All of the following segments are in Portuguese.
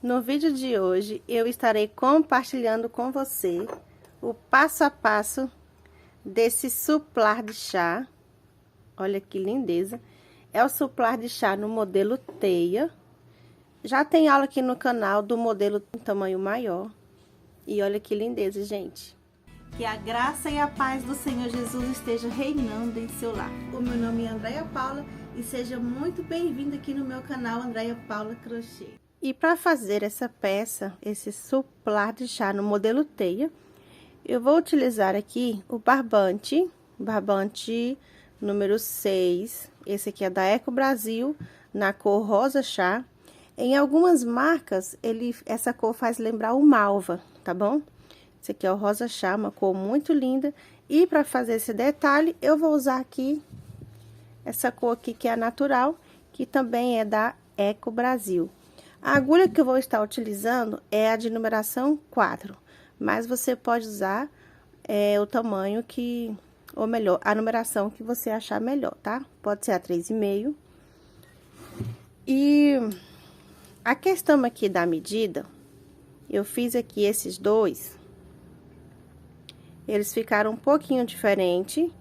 No vídeo de hoje, eu estarei compartilhando com você o passo a passo desse suplar de chá. Olha que lindeza! É o suplar de chá no modelo teia. Já tem aula aqui no canal do modelo em tamanho maior. E olha que lindeza, gente! Que a graça e a paz do Senhor Jesus esteja reinando em seu lar. O meu nome é Andréia Paula e seja muito bem-vinda aqui no meu canal Andréia Paula Crochê. E para fazer essa peça, esse suplar de chá no modelo teia, eu vou utilizar aqui o barbante número 6. Esse aqui é da Eco Brasil, na cor rosa chá. Em algumas marcas, essa cor faz lembrar o malva, tá bom? Esse aqui é o rosa chá, uma cor muito linda. E para fazer esse detalhe, eu vou usar aqui essa cor aqui que é a natural, que também é da Eco Brasil. A agulha que eu vou estar utilizando é a de numeração 4, mas você pode usar o tamanho que, ou melhor, a numeração que você achar melhor, tá? Pode ser a 3,5. E a questão aqui da medida, eu fiz aqui esses dois, eles ficaram um pouquinho diferente.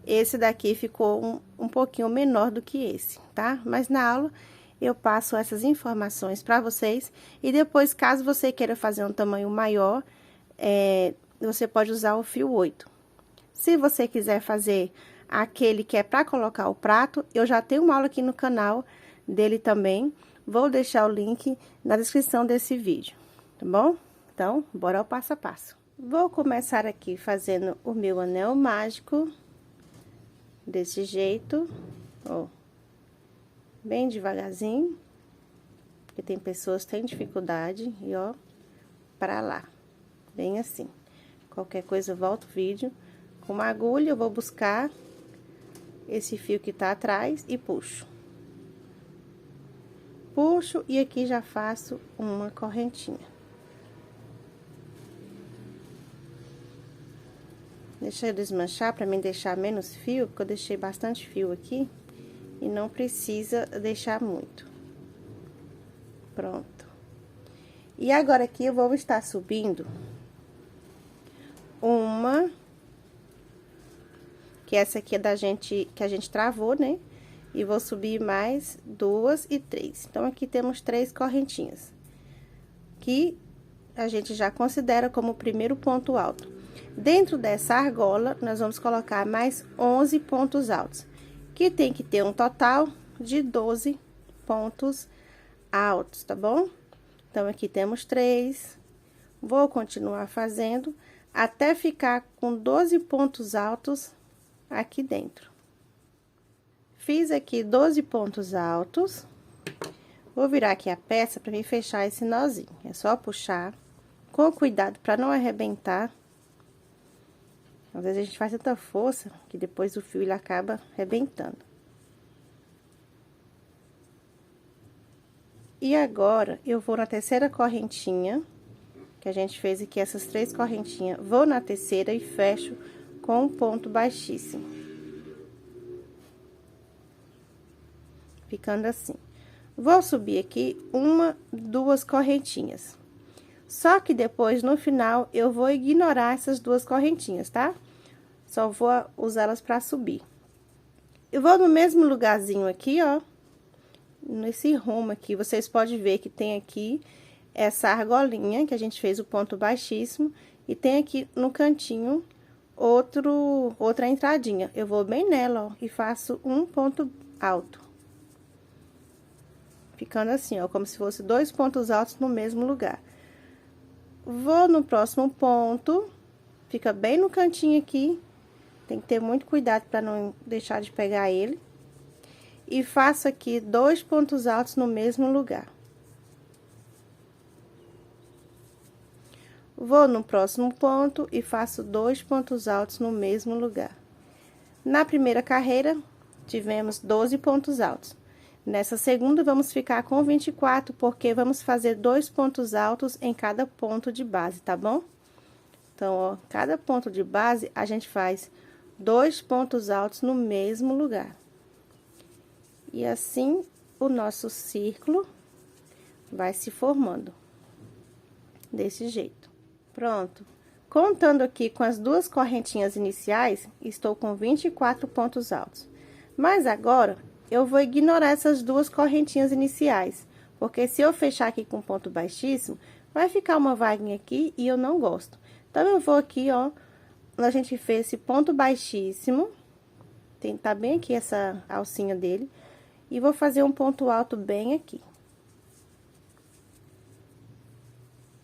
Esse daqui ficou um pouquinho menor do que esse, tá? Mas na aula eu passo essas informações para vocês. E depois, caso você queira fazer um tamanho maior, você pode usar o fio 8. Se você quiser fazer aquele que é para colocar o prato, eu já tenho uma aula aqui no canal dele também. Vou deixar o link na descrição desse vídeo, tá bom? Então, bora ao passo a passo. Vou começar aqui fazendo o meu anel mágico, desse jeito, ó. Bem devagarzinho, porque tem pessoas que têm dificuldade, e ó, pra lá, bem assim. Qualquer coisa, volta o vídeo. Com uma agulha, eu vou buscar esse fio que tá atrás e puxo. Puxo e aqui já faço uma correntinha. Deixa eu desmanchar pra mim deixar menos fio, porque eu deixei bastante fio aqui. E não precisa deixar muito. Pronto. E agora aqui eu vou estar subindo uma, que essa aqui é que a gente travou, né? E vou subir mais 2 e 3. Então, aqui temos 3 correntinhas, que a gente já considera como o primeiro ponto alto. Dentro dessa argola, nós vamos colocar mais 11 pontos altos, que tem que ter um total de 12 pontos altos, tá bom? Então, aqui temos 3. Vou continuar fazendo até ficar com 12 pontos altos aqui dentro. Fiz aqui 12 pontos altos. Vou virar aqui a peça para me fechar esse nozinho. É só puxar com cuidado para não arrebentar. Às vezes a gente faz tanta força que depois o fio ele acaba arrebentando. E agora, eu vou na terceira correntinha, que a gente fez aqui essas 3 correntinhas. Vou na terceira e fecho com um ponto baixíssimo. Ficando assim. Vou subir aqui 1, 2 correntinhas. Só que depois, no final, eu vou ignorar essas 2 correntinhas, tá? Só vou usá-las pra subir. Eu vou no mesmo lugarzinho aqui, ó. Nesse rumo aqui, vocês podem ver que tem aqui essa argolinha, que a gente fez o ponto baixíssimo. E tem aqui no cantinho outra entradinha. Eu vou bem nela, ó, e faço um ponto alto. Ficando assim, ó, como se fosse 2 pontos altos no mesmo lugar. Vou no próximo ponto, fica bem no cantinho aqui, tem que ter muito cuidado para não deixar de pegar ele. E faço aqui 2 pontos altos no mesmo lugar. Vou no próximo ponto e faço 2 pontos altos no mesmo lugar. Na primeira carreira, tivemos 12 pontos altos. Nessa segunda, vamos ficar com 24, porque vamos fazer 2 pontos altos em cada ponto de base, tá bom? Então, ó, cada ponto de base, a gente faz 2 pontos altos no mesmo lugar. E assim, o nosso círculo vai se formando. desse jeito. Pronto. Contando aqui com as duas correntinhas iniciais, estou com 24 pontos altos. Mas agora, eu vou ignorar essas duas correntinhas iniciais, porque se eu fechar aqui com ponto baixíssimo, vai ficar uma vaguinha aqui e eu não gosto. Então, eu vou aqui, ó, a gente fez esse ponto baixíssimo, tá bem aqui essa alcinha dele, e vou fazer um ponto alto bem aqui.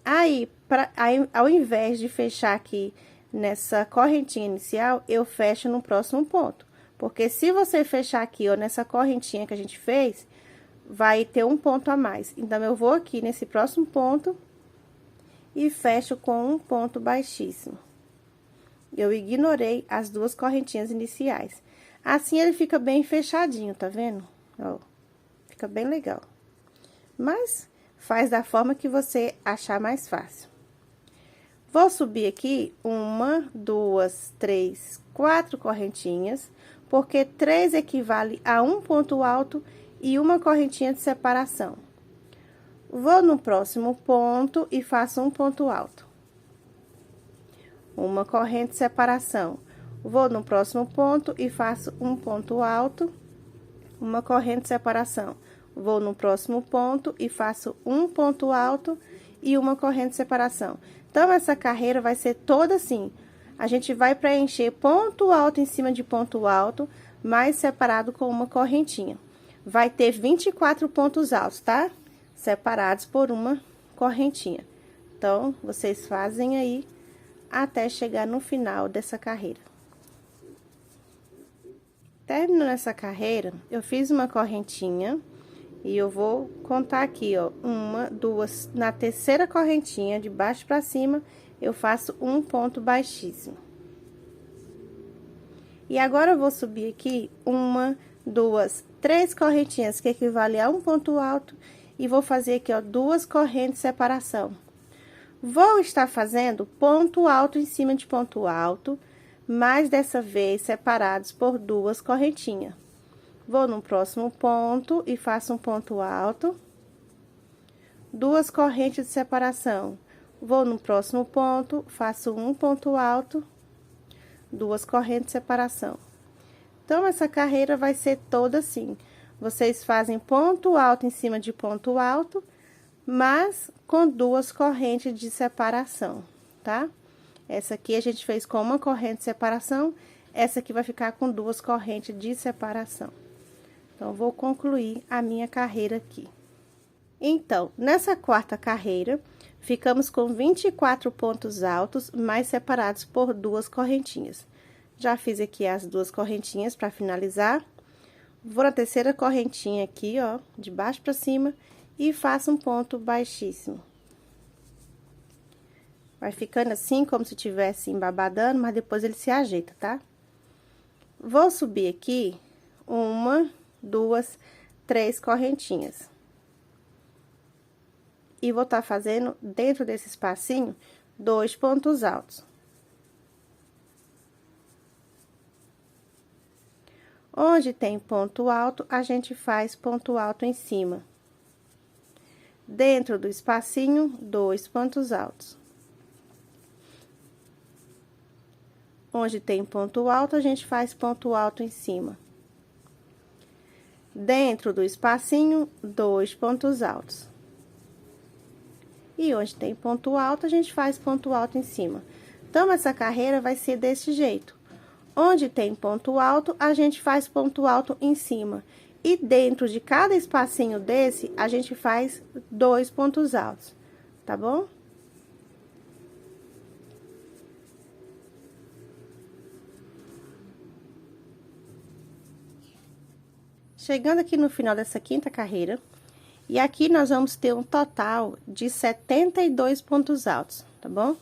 Aí, ao invés de fechar aqui nessa correntinha inicial, eu fecho no próximo ponto. Porque se você fechar aqui, ó, nessa correntinha que a gente fez, vai ter um ponto a mais. Então, eu vou aqui nesse próximo ponto e fecho com um ponto baixíssimo. Eu ignorei as duas correntinhas iniciais. Assim, ele fica bem fechadinho, tá vendo? Ó, fica bem legal. Mas faz da forma que você achar mais fácil. Vou subir aqui 1, 2, 3, 4 correntinhas, porque 3 equivale a um ponto alto e uma correntinha de separação. Vou no próximo ponto e faço um ponto alto. Uma corrente de separação. Vou no próximo ponto e faço um ponto alto, uma corrente de separação. Vou no próximo ponto e faço um ponto alto e uma corrente de separação. Então, essa carreira vai ser toda assim. A gente vai preencher ponto alto em cima de ponto alto, mais separado com uma correntinha. Vai ter 24 pontos altos, tá? Separados por uma correntinha. Então, vocês fazem aí até chegar no final dessa carreira. Terminando essa carreira, eu fiz uma correntinha e eu vou contar aqui, ó, 1, 2, na terceira correntinha, de baixo pra cima, eu faço um ponto baixíssimo. E agora, eu vou subir aqui 1, 2, 3 correntinhas, que equivale a um ponto alto, e vou fazer aqui, ó, 2 correntes de separação. Vou estar fazendo ponto alto em cima de ponto alto, mas dessa vez separados por 2 correntinhas. Vou no próximo ponto e faço um ponto alto, 2 correntes de separação. Vou no próximo ponto, faço um ponto alto, 2 correntes de separação. Então, essa carreira vai ser toda assim. Vocês fazem ponto alto em cima de ponto alto, mas com 2 correntes de separação, tá? Essa aqui a gente fez com uma corrente de separação, essa aqui vai ficar com 2 correntes de separação. Então, vou concluir a minha carreira aqui. Então, nessa quarta carreira, ficamos com 24 pontos altos, mais separados por 2 correntinhas. Já fiz aqui as 2 correntinhas para finalizar. Vou na terceira correntinha aqui, ó, de baixo para cima, e faço um ponto baixíssimo. Vai ficando assim, como se tivesse embabadando, mas depois ele se ajeita, tá? Vou subir aqui 1, 2, 3 correntinhas. E vou estar fazendo, dentro desse espacinho, 2 pontos altos. Onde tem ponto alto, a gente faz ponto alto em cima. Dentro do espacinho, 2 pontos altos. Onde tem ponto alto, a gente faz ponto alto em cima. Dentro do espacinho, 2 pontos altos. E onde tem ponto alto, a gente faz ponto alto em cima. Então, essa carreira vai ser desse jeito. Onde tem ponto alto, a gente faz ponto alto em cima. E dentro de cada espacinho desse, a gente faz 2 pontos altos, tá bom? Chegando aqui no final dessa quinta carreira, e aqui nós vamos ter um total de 72 pontos altos, tá bom?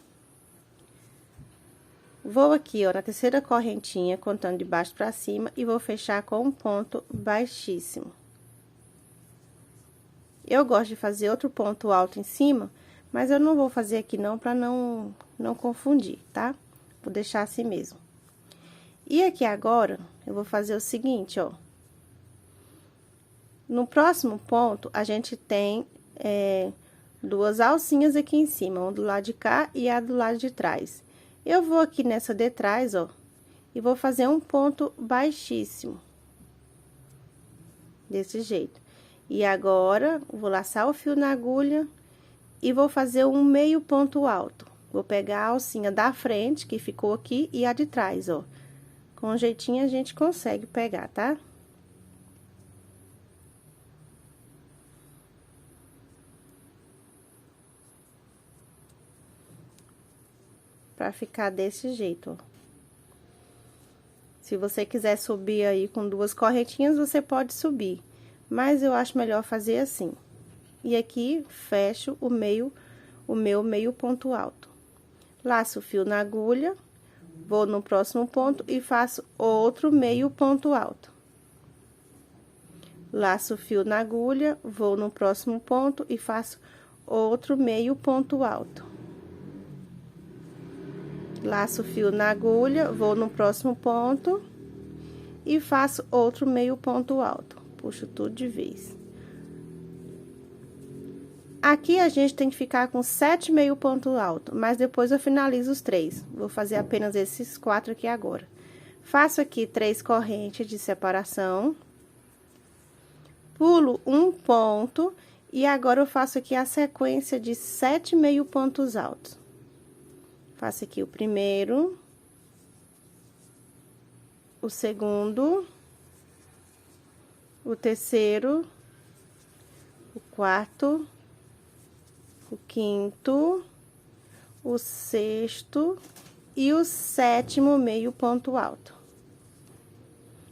Vou aqui, ó, na terceira correntinha, contando de baixo pra cima, e vou fechar com um ponto baixíssimo. Eu gosto de fazer outro ponto alto em cima, mas eu não vou fazer aqui não, pra não confundir, tá? Vou deixar assim mesmo. E aqui agora, eu vou fazer o seguinte, ó. No próximo ponto, a gente tem duas alcinhas aqui em cima, uma do lado de cá e a do lado de trás. Eu vou aqui nessa de trás, ó, e vou fazer um ponto baixíssimo. Desse jeito. E agora, vou laçar o fio na agulha e vou fazer um meio ponto alto. Vou pegar a alcinha da frente, que ficou aqui, e a de trás, ó. Com um jeitinho a gente consegue pegar, tá? Pra ficar desse jeito, ó. Se você quiser subir aí com duas correntinhas, você pode subir. Mas eu acho melhor fazer assim. E aqui, fecho o meu meio ponto alto. Laço o fio na agulha, vou no próximo ponto e faço outro meio ponto alto. Laço o fio na agulha, vou no próximo ponto e faço outro meio ponto alto. Laço o fio na agulha, vou no próximo ponto e faço outro meio ponto alto. Puxo tudo de vez. Aqui a gente tem que ficar com 7 meio ponto alto, mas depois eu finalizo os 3. Vou fazer apenas esses 4 aqui agora. Faço aqui 3 correntes de separação. Pulo um ponto e agora eu faço aqui a sequência de 7 meio pontos altos. Faço aqui o primeiro, o segundo, o terceiro, o quarto, o quinto, o sexto e o sétimo meio ponto alto.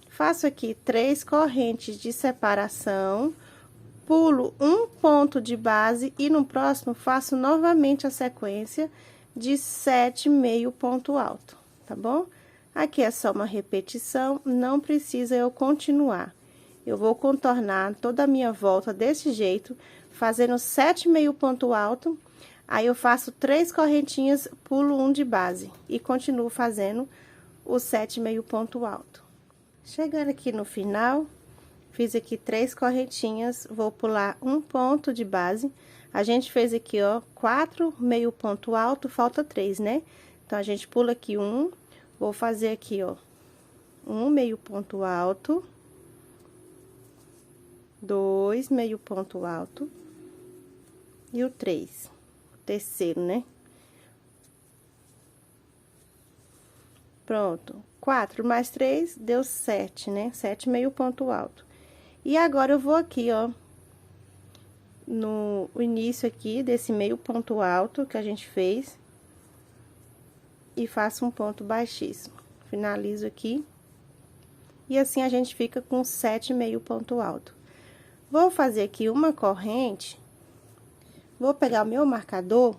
Faço aqui 3 correntes de separação, pulo um ponto de base e no próximo faço novamente a sequência de 7 meio ponto alto, tá bom? Aqui é só uma repetição, não precisa eu continuar. Eu vou contornar toda a minha volta desse jeito, fazendo 7 meio ponto alto, aí eu faço 3 correntinhas, pulo um de base e continuo fazendo os 7 meio ponto alto. Chegando aqui no final, fiz aqui 3 correntinhas, vou pular um ponto de base. A gente fez aqui, ó, 4 meio ponto alto, falta 3, né? Então, a gente pula aqui um, vou fazer aqui, ó, um meio ponto alto, 2 meio ponto alto e o 3, o terceiro, né? Pronto, 4 mais 3 deu 7, né? 7 meio ponto alto. E agora eu vou aqui, ó, no início aqui desse meio ponto alto que a gente fez e faço um ponto baixíssimo. Finalizo aqui. E assim a gente fica com 7 meio ponto alto. Vou fazer aqui uma corrente. Vou pegar o meu marcador.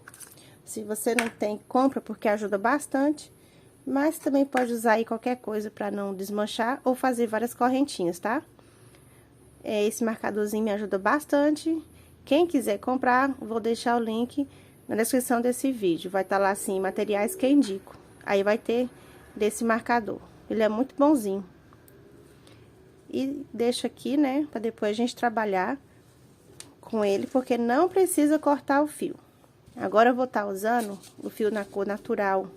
Se você não tem, compra, porque ajuda bastante. Mas também pode usar aí qualquer coisa para não desmanchar ou fazer várias correntinhas, tá? Esse marcadorzinho me ajuda bastante. Quem quiser comprar, vou deixar o link na descrição desse vídeo. Vai estar lá, assim, materiais que eu indico. Aí vai ter desse marcador. Ele é muito bonzinho. E deixo aqui, né, para depois a gente trabalhar com ele, porque não precisa cortar o fio. Agora eu vou estar usando o fio na cor natural.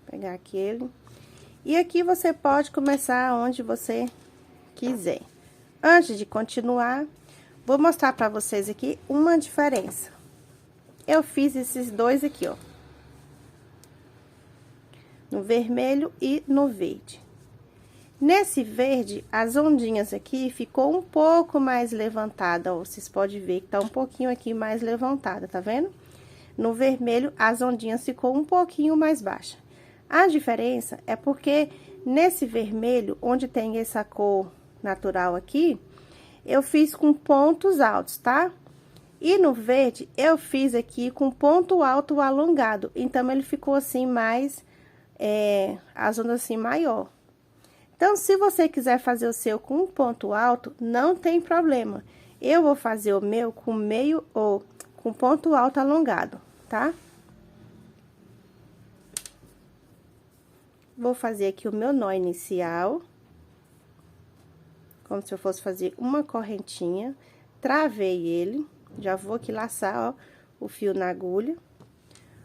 Pegar aquele. E aqui você pode começar onde você quiser. Antes de continuar, vou mostrar pra vocês aqui uma diferença. Eu fiz esses dois aqui, ó. No vermelho e no verde. Nesse verde, as ondinhas aqui ficou um pouco mais levantada, ó. Vocês podem ver que tá um pouquinho aqui mais levantada, tá vendo? No vermelho, as ondinhas ficou um pouquinho mais baixa. A diferença é porque nesse vermelho, onde tem essa cor natural aqui, eu fiz com pontos altos, tá? E no verde, eu fiz aqui com ponto alto alongado. Então, ele ficou assim mais, as ondas assim maior. Então, se você quiser fazer o seu com um ponto alto, não tem problema. Eu vou fazer o meu com meio ou com ponto alto alongado, tá? Vou fazer aqui o meu nó inicial. como se eu fosse fazer uma correntinha, travei ele, já vou aqui laçar, ó, o fio na agulha.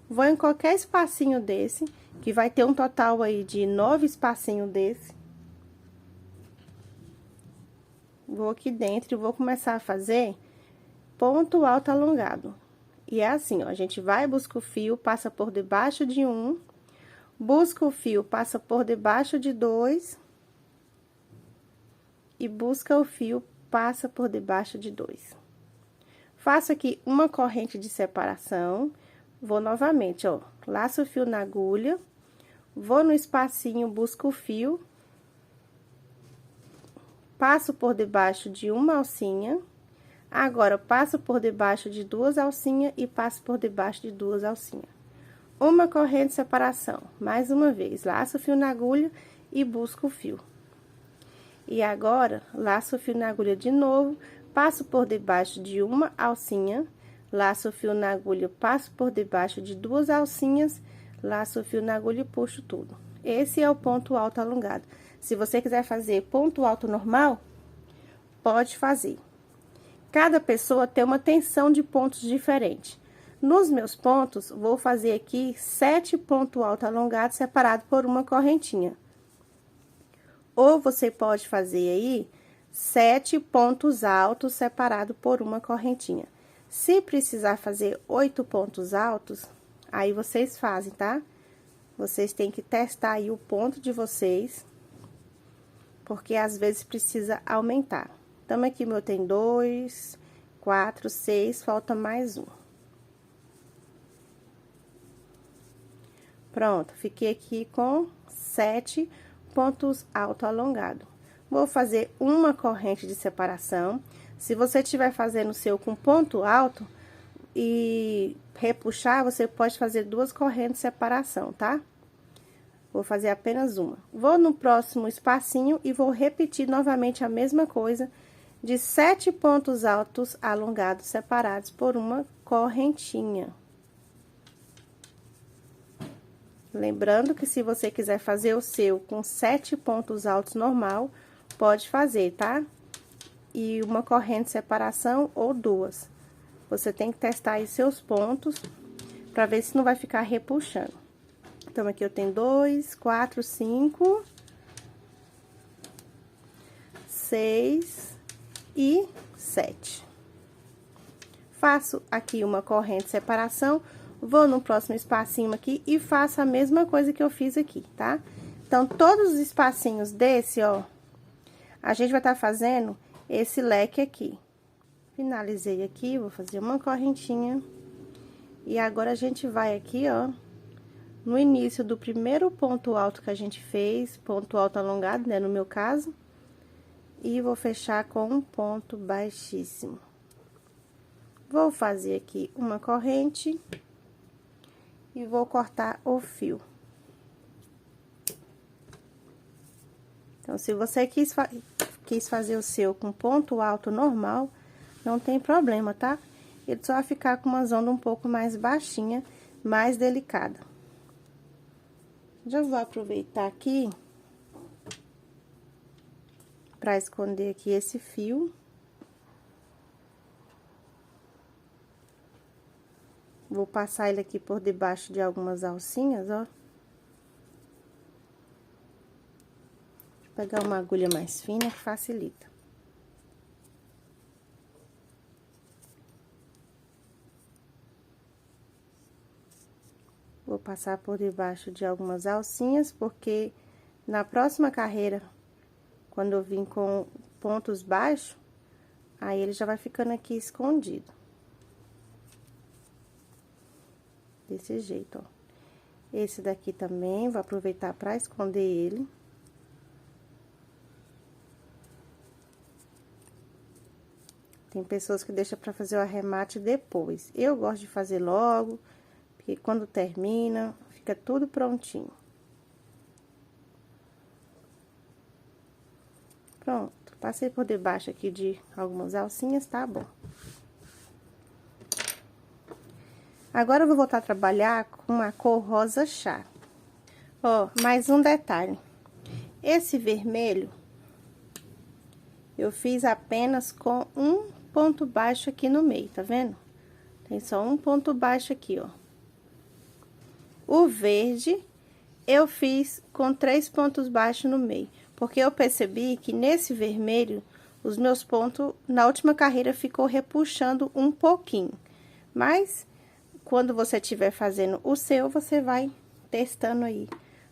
Vou em qualquer espacinho desse, que vai ter um total aí de 9 espacinhos desse. Vou aqui dentro e vou começar a fazer ponto alto alongado. E é assim, ó, a gente vai, busca o fio, passa por debaixo de um, busca o fio, passa por debaixo de dois, e busca o fio, passa por debaixo de dois. Faço aqui uma corrente de separação, vou novamente, ó, laço o fio na agulha, vou no espacinho, busco o fio, passo por debaixo de uma alcinha, agora passo por debaixo de duas alcinhas e passo por debaixo de duas alcinhas. Uma corrente de separação, mais uma vez, laço o fio na agulha e busco o fio. E agora, laço o fio na agulha de novo, passo por debaixo de uma alcinha, laço o fio na agulha, passo por debaixo de duas alcinhas, laço o fio na agulha e puxo tudo. Esse é o ponto alto alongado. Se você quiser fazer ponto alto normal, pode fazer. Cada pessoa tem uma tensão de pontos diferente. Nos meus pontos, vou fazer aqui 7 pontos altos alongados separados por uma correntinha. Ou você pode fazer aí 7 pontos altos separados por uma correntinha. Se precisar fazer 8 pontos altos, aí vocês fazem, tá? Vocês têm que testar aí o ponto de vocês, porque às vezes precisa aumentar. Então, aqui meu tem 2, 4, 6, falta mais um. Pronto, fiquei aqui com 7 pontos alto alongado. Vou fazer uma corrente de separação. Se você estiver fazendo o seu com ponto alto e repuxar, você pode fazer 2 correntes de separação, tá? Vou fazer apenas uma. Vou no próximo espacinho e vou repetir novamente a mesma coisa, de 7 pontos altos alongados separados por uma correntinha. Lembrando que se você quiser fazer o seu com 7 pontos altos normal, pode fazer, tá? E uma corrente de separação ou 2. Você tem que testar aí seus pontos, pra ver se não vai ficar repuxando. Então, aqui eu tenho 2, 4, 5, 6 e 7. Faço aqui uma corrente de separação, vou no próximo espacinho aqui e faço a mesma coisa que eu fiz aqui, tá? Então, todos os espacinhos desse, ó, a gente vai estar fazendo esse leque aqui. Finalizei aqui, vou fazer uma correntinha. E agora, a gente vai aqui, ó, no início do primeiro ponto alto que a gente fez, ponto alto alongado, né, no meu caso. E vou fechar com um ponto baixíssimo. Vou fazer aqui uma corrente e vou cortar o fio. Então, se você quis fazer o seu com ponto alto normal, não tem problema, tá? Ele só vai ficar com uma onda um pouco mais baixinha, mais delicada. Já vou aproveitar aqui pra esconder aqui esse fio. Vou passar ele aqui por debaixo de algumas alcinhas, ó. Vou pegar uma agulha mais fina que facilita. Vou passar por debaixo de algumas alcinhas, porque na próxima carreira, quando eu vim com pontos baixos, aí ele já vai ficando aqui escondido. Desse jeito, ó. Esse daqui também, vou aproveitar pra esconder ele. Tem pessoas que deixam pra fazer o arremate depois. Eu gosto de fazer logo, porque quando termina, fica tudo prontinho. Pronto, passei por debaixo aqui de algumas alcinhas, tá bom. Agora, eu vou voltar a trabalhar com a cor rosa chá. Ó, mais um detalhe. Esse vermelho, eu fiz apenas com um ponto baixo aqui no meio, tá vendo? Tem só um ponto baixo aqui, ó. O verde, eu fiz com 3 pontos baixos no meio, porque eu percebi que nesse vermelho, os meus pontos, na última carreira, ficou repuxando um pouquinho. Mas, quando você estiver fazendo o seu, você vai testando aí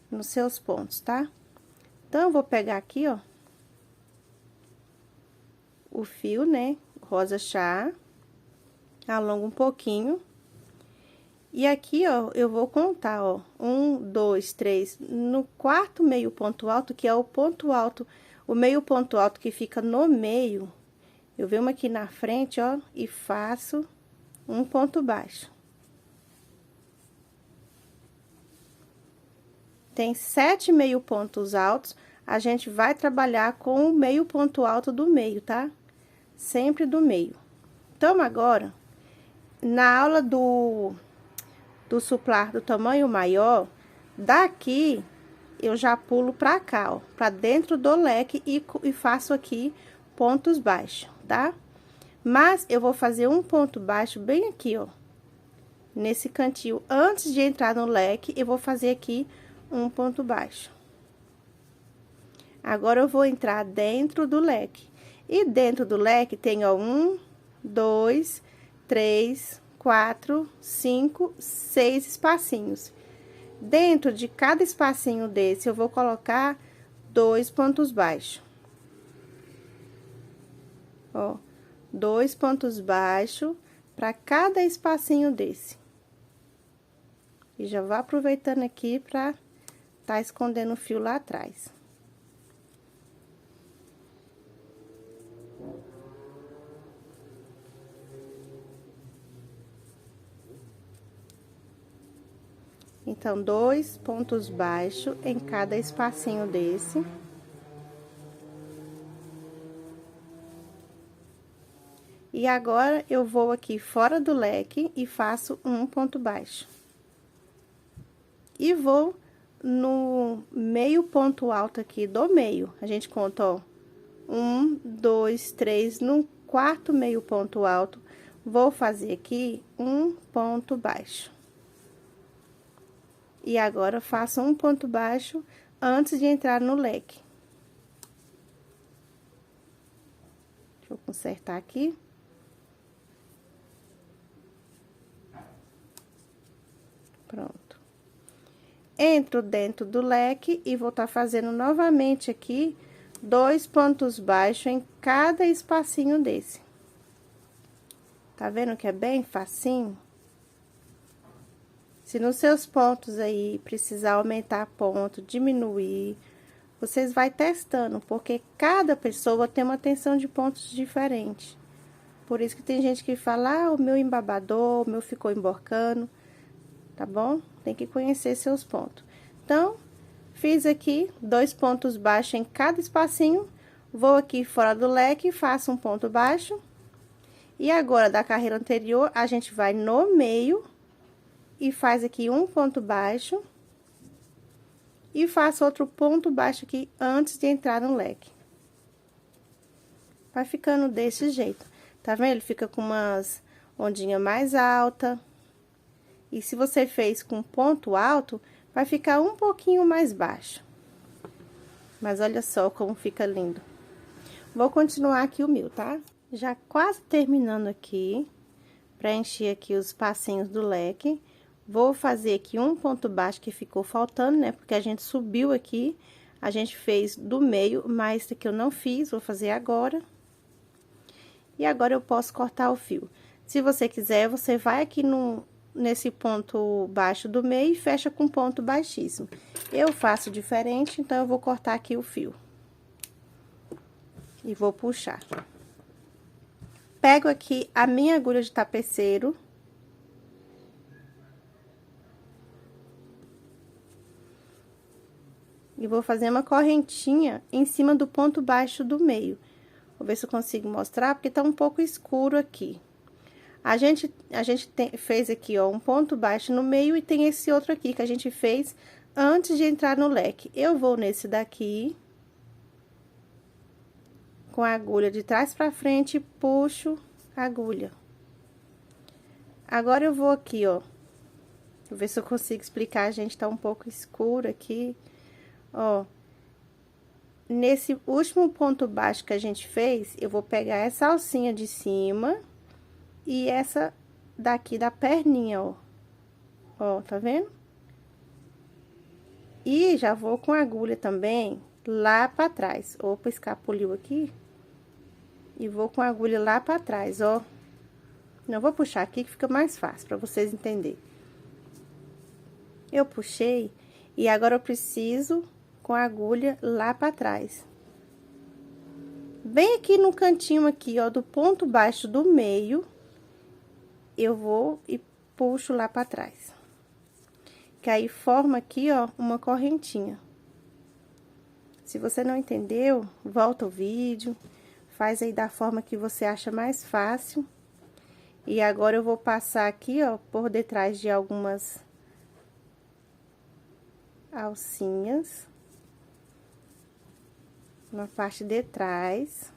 nos seus pontos, tá? Então, eu vou pegar aqui, ó, o fio, né, rosa chá, alongo um pouquinho. E aqui, ó, eu vou contar, ó, 1, 2, 3, no quarto meio ponto alto, que é o ponto alto, o meio ponto alto que fica no meio, eu venho aqui na frente, ó, e faço um ponto baixo. Tem 7 meio pontos altos, a gente vai trabalhar com o meio ponto alto do meio, tá? Sempre do meio. Então, agora, na aula do suplar do tamanho maior, daqui eu já pulo pra cá, ó, pra dentro do leque e faço aqui pontos baixos, tá? Mas eu vou fazer um ponto baixo bem aqui, ó, nesse cantinho. Antes de entrar no leque, eu vou fazer aqui um ponto baixo. Agora, eu vou entrar dentro do leque. E dentro do leque tem, ó, 1, 2, 3, 4, 5, 6 espacinhos. Dentro de cada espacinho desse, eu vou colocar 2 pontos baixos. Ó, 2 pontos baixos para cada espacinho desse. E já vou aproveitando aqui para tá escondendo o fio lá atrás. Então, 2 pontos baixos em cada espacinho desse. E agora, eu vou aqui fora do leque e faço um ponto baixo. E vou no meio ponto alto aqui do meio. A gente conta, ó, 1, 2, 3, no quarto meio ponto alto, vou fazer aqui um ponto baixo. E agora, faço um ponto baixo antes de entrar no leque. Deixa eu consertar aqui. Pronto. Entro dentro do leque e vou tá fazendo novamente aqui 2 pontos baixos em cada espacinho desse. Tá vendo que é bem facinho? Se nos seus pontos aí precisar aumentar ponto, diminuir, vocês vai testando, porque cada pessoa tem uma tensão de pontos diferente. Por isso que tem gente que fala, ah, o meu embabador, o meu ficou emborcando, tá bom? Tem que conhecer seus pontos. Então, fiz aqui 2 pontos baixos em cada espacinho, vou aqui fora do leque e faço um ponto baixo. E agora, da carreira anterior, a gente vai no meio e faz aqui um ponto baixo. E faço outro ponto baixo aqui antes de entrar no leque. Vai ficando desse jeito. Tá vendo? Ele fica com umas ondinhas mais altas. E se você fez com ponto alto, vai ficar um pouquinho mais baixo. Mas olha só como fica lindo. Vou continuar aqui o meu, tá? Já quase terminando aqui, preenchi aqui os passinhos do leque. Vou fazer aqui um ponto baixo que ficou faltando, né? Porque a gente subiu aqui, a gente fez do meio, mas esse aqui eu não fiz, vou fazer agora. E agora eu posso cortar o fio. Se você quiser, você vai aqui nesse ponto baixo do meio e fecha com ponto baixíssimo. Eu faço diferente, então eu vou cortar aqui o fio. E vou puxar. Pego aqui a minha agulha de tapeceiro. E vou fazer uma correntinha em cima do ponto baixo do meio. Vou ver se eu consigo mostrar, porque tá um pouco escuro aqui. A gente fez aqui, ó, um ponto baixo no meio e tem esse outro aqui que a gente fez antes de entrar no leque. Eu vou nesse daqui. com a agulha de trás pra frente e puxo a agulha. Agora eu vou aqui, ó. Vou ver se eu consigo explicar, gente, tá um pouco escuro aqui. Ó. Nesse último ponto baixo que a gente fez, eu vou pegar essa alcinha de cima e essa daqui da perninha, ó. Ó, tá vendo? E já vou com a agulha também lá pra trás. Opa, escapuliu aqui. E vou com a agulha lá pra trás, ó. Não vou puxar aqui que fica mais fácil pra vocês entenderem. Eu puxei e agora eu preciso com a agulha lá pra trás. Bem aqui no cantinho aqui, ó, do ponto baixo do meio, eu vou e puxo lá pra trás. Que aí forma aqui, ó, uma correntinha. Se você não entendeu, volta o vídeo, faz aí da forma que você acha mais fácil. E agora eu vou passar aqui, ó, por detrás de algumas alcinhas. Na parte de trás.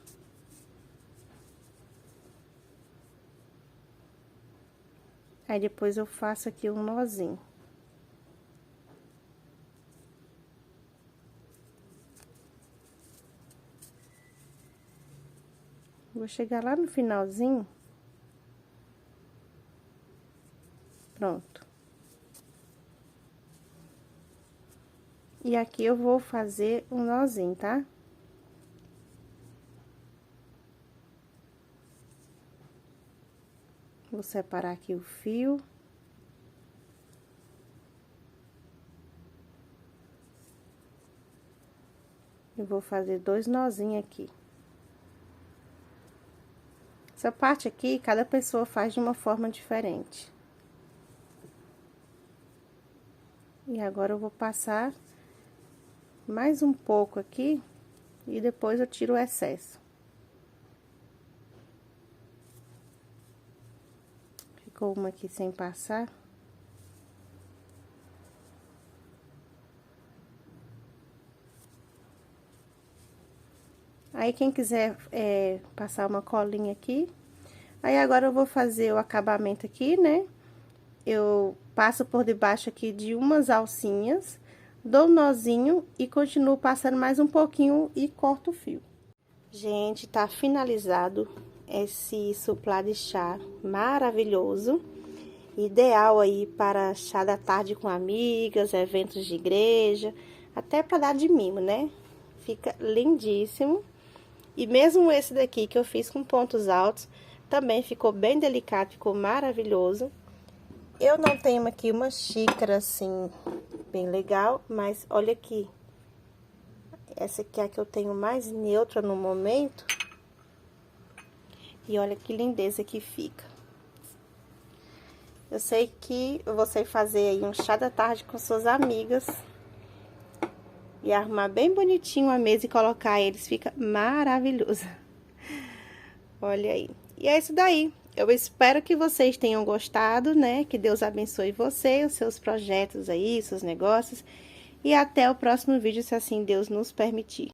Aí, depois eu faço aqui um nozinho. Vou chegar lá no finalzinho. Pronto. E aqui eu vou fazer um nozinho, tá? Vou separar aqui o fio. E vou fazer 2 nozinhos aqui. Essa parte aqui, cada pessoa faz de uma forma diferente. E agora eu vou passar mais um pouco aqui e depois eu tiro o excesso. Ficou uma aqui sem passar. Aí, quem quiser passar uma colinha aqui. Aí, agora eu vou fazer o acabamento aqui, né? Eu passo por debaixo aqui de umas alcinhas, dou um nozinho e continuo passando mais um pouquinho e corto o fio. Gente, tá finalizado esse suplá de chá maravilhoso. Ideal aí para chá da tarde com amigas, eventos de igreja, até para dar de mimo, né? Fica lindíssimo. E mesmo esse daqui que eu fiz com pontos altos, também ficou bem delicado, ficou maravilhoso. Eu não tenho aqui uma xícara assim, bem legal, mas olha aqui. Essa aqui é a que eu tenho mais neutra no momento. E olha que lindeza que fica. Eu sei que você fazer aí um chá da tarde com suas amigas e arrumar bem bonitinho a mesa e colocar eles, fica maravilhoso. Olha aí. E é isso daí. Eu espero que vocês tenham gostado, né? Que Deus abençoe você, os seus projetos aí, seus negócios. E até o próximo vídeo, se assim Deus nos permitir.